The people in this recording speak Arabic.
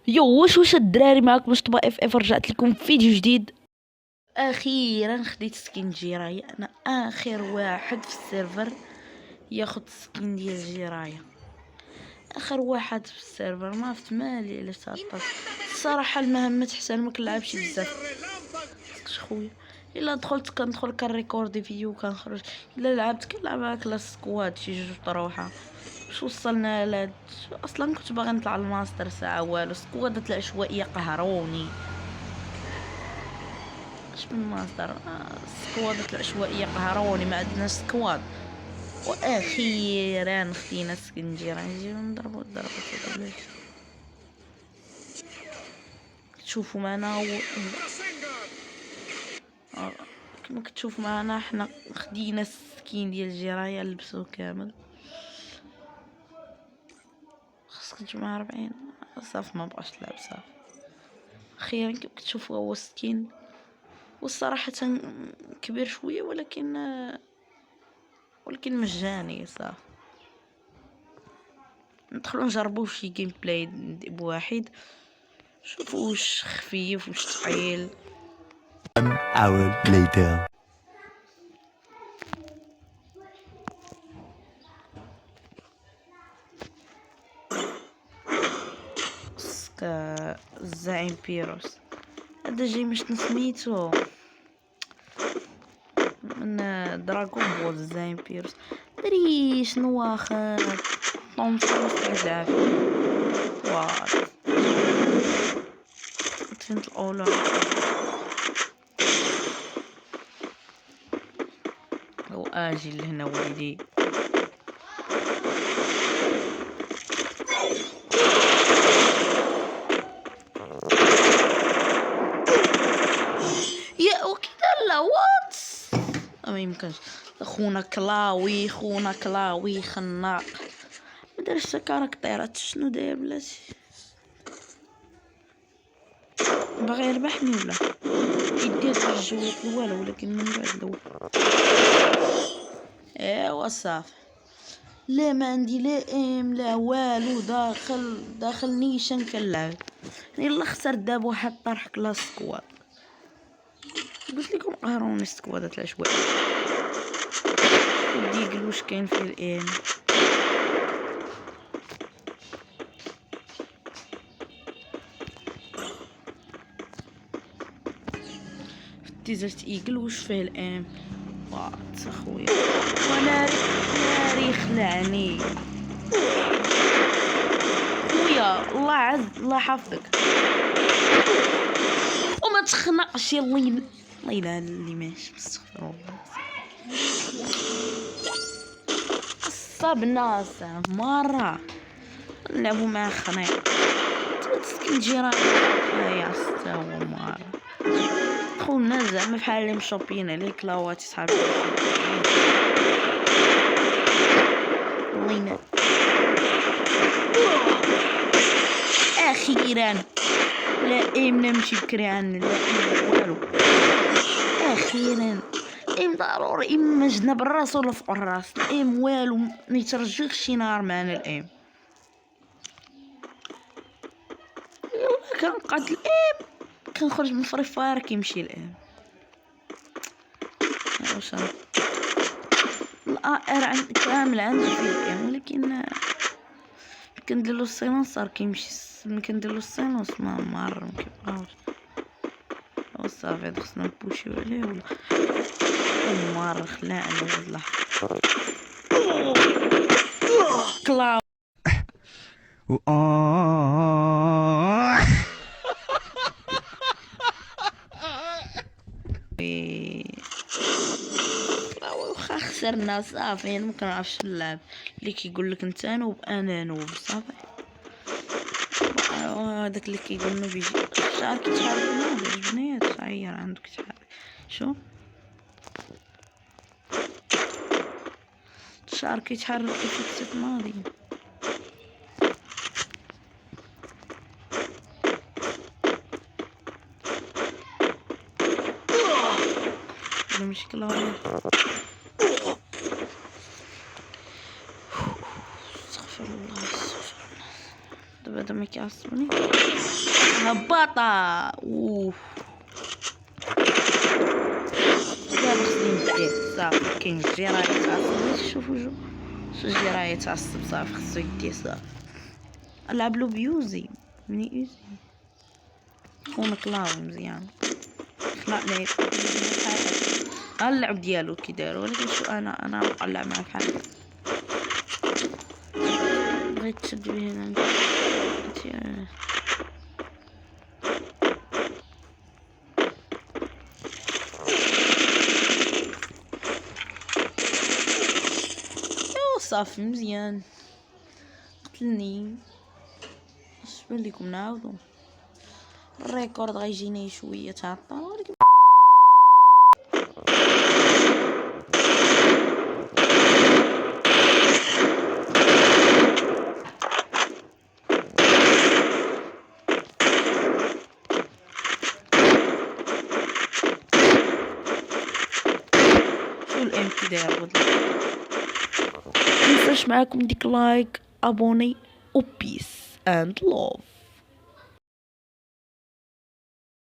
يو واش الدراري معاكم مصطفى اف رجعت لكم فيديو جديد. اخيرا خديت سكين جيراية. انا اخر واحد في السيرفر ياخد سكين ديال جيراية، اخر واحد في السيرفر. ما عرفت مالي علاش تعطلت الصراحه. المهمات حتى ما كنلعبش بزاف خويا. الا دخلت كندخل كنريكوردي فيديو كنخرج، الا لعبت كنلعب هكا سكواد شي جوج طروحه. واش وصلنا لهاد؟ اصلا كنت باغي نطلع الماستر ساعه والو. سكوادات العشوائيه قهروني. اش من ماستر؟ سكوادات العشوائيه قهروني، ما عندناش سكواد. واخيرا خدينا سكنجيره، نجيو نضربو بلاش. تشوفوا معنا كما كتشوف معنا حنا خدينا السكين ديال الجرايه نلبسوه كامل. خاصك تجمع 40 صافي، ما بقاش تلعب صافي. اخيرا كما كتشوفوا هو السكين، والصراحه كبير شويه ولكن مجاني صافي. ندخلوا نجربوا شي جيم بلاي بواحد، شوفوا واش خفيف واش ثقيل. An hour later. الزعيم بيروس هذا جاي مش سميتو من دراغون بول. الزعيم بيروس دري شنو واخا طونطون استهزاف. وات فهمت الاولى. او اجي لهنا وليدي. يا وكذا لا وات ما يمكنش. خونا كلاوي خناق ما دارش كاركتيرات. شنو داير بلاتي؟ باغي يربحني ولا يدير في الجولات الاولى، ولكن من بعد الاول ايوا صافي. لا ما عندي لا ام لا والو. داخل نيشان كنلعب. يلا خسرت دابا واحد طرح كلاس سكواد. قلت لكم قهروني السكوادات العشوائيه. ودي واش كاين في الام. في التيزرت ايجل واش فيه الام. وات اخويا ناري خلعني خويا. الله عز الله حافظك وما تخنقش. يلا الله اله اللي ماشي. استغفر الله. صاب الناس مرة نلعبو مع خنيق تسكن جيران يا ستا. هو مرة خونا زعما بحال اللي مشوبين عليه كلاوات صحابي. وين اخيرا لا ايم نمشي بكري عن لا ايم والو. اخيرا ايم ضروري. اما جنب الراس ولا فوق الراس. الايم والو ما يترجخش شي نهار معنا الايم. يلا كنقاد الايم كنخرج من فري فاير كيمشي الايم. واش الار كامل عندي في الايم، ولكن كنديرلو السيلونس صار كيمشي. ملي كنديرلو السيلونس ما مكيبقاوش. صافي هاد خصنا نبوشيو عليه ولا مار خلعني والله. كلاو واخا خسرنا صافي. انا مكنعرفش نلعب. اللي كيقول لك انت نوب انا نوب صافي. هذاك اللي كيقول نوب يجي الشعر كيتحرك. ما عجبني تعير عندك كيتحرك. شو الشعر كيتحرك كيف كتب ماضي. المشكلة استغفر الله. دابا هذا ما كيعصبني. هباطة اوف دابا خصني ندير صافي. كاين الجيران يتعصب، شوفوا شو الجيران يتعصب صافي خصو يديه صافي. العب له بيوزي مني ايزي كون كلاو مزيان خلع لي اللعب ديالو كي داير. ولكن شو انا نقلع مع بحال بغيت تشد به هنا صافي مزيان. قتلني. اش بان لكم نعاودو الريكورد غيجيني شويه تعطل ولكن شو الام كي داير غد. متنساش معاكم ديك لايك ابوني و بيس اند لوف.